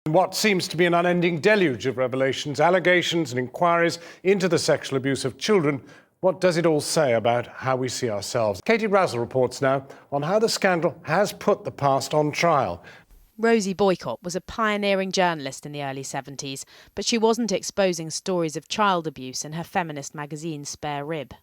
What seems to be an unending deluge of revelations, allegations and inquiries into the sexual abuse of children. What does it all say about how we see ourselves? Katie Razzle reports now on how the scandal has put the past on trial. Rosie Boycott was a pioneering journalist in the early 70s, but she wasn't exposing stories of child abuse in her feminist magazine Spare Rib.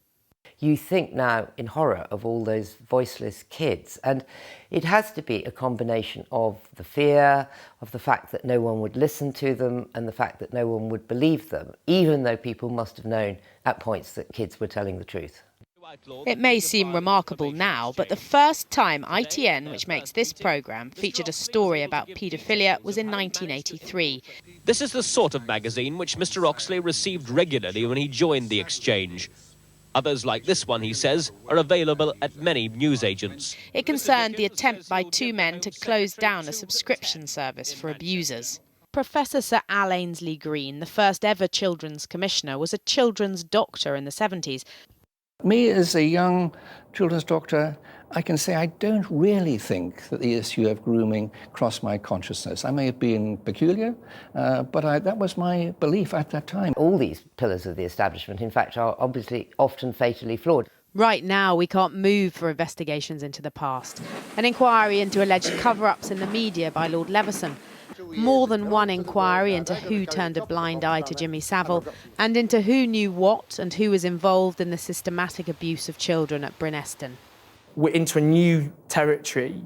You think now in horror of all those voiceless kids, and it has to be a combination of the fear, of the fact that no one would listen to them, and the fact that no one would believe them, even though people must have known at points that kids were telling the truth. It may seem remarkable now, but the first time ITN, which makes this programme, featured a story about paedophilia was in 1983. This is the sort of magazine which Mr. Oxley received regularly when he joined the Exchange. Others like this one, he says, are available at many newsagents. It concerned the attempt by two men to close down a subscription service for abusers. Professor Sir Al Ainsley Green, the first ever children's commissioner, was a children's doctor in the 70s. Me, as a young children's doctor, I can say I don't really think that the issue of grooming crossed my consciousness. I may have been peculiar, but that was my belief at that time. All these pillars of the establishment, in fact, are obviously often fatally flawed. Right now, we can't move for investigations into the past. An inquiry into alleged cover-ups in the media by Lord Leveson. More than one inquiry into who turned a blind eye to Jimmy Savile and into who knew what and who was involved in the systematic abuse of children at Bryn Eston. We're into a new territory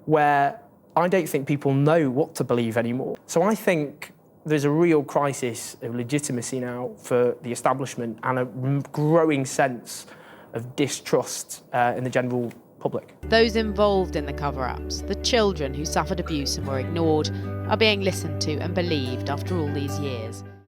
where I don't think people know what to believe anymore. So I think there's a real crisis of legitimacy now for the establishment and a growing sense of distrust in the general public. Those involved in the cover-ups, the children who suffered abuse and were ignored, are being listened to and believed after all these years.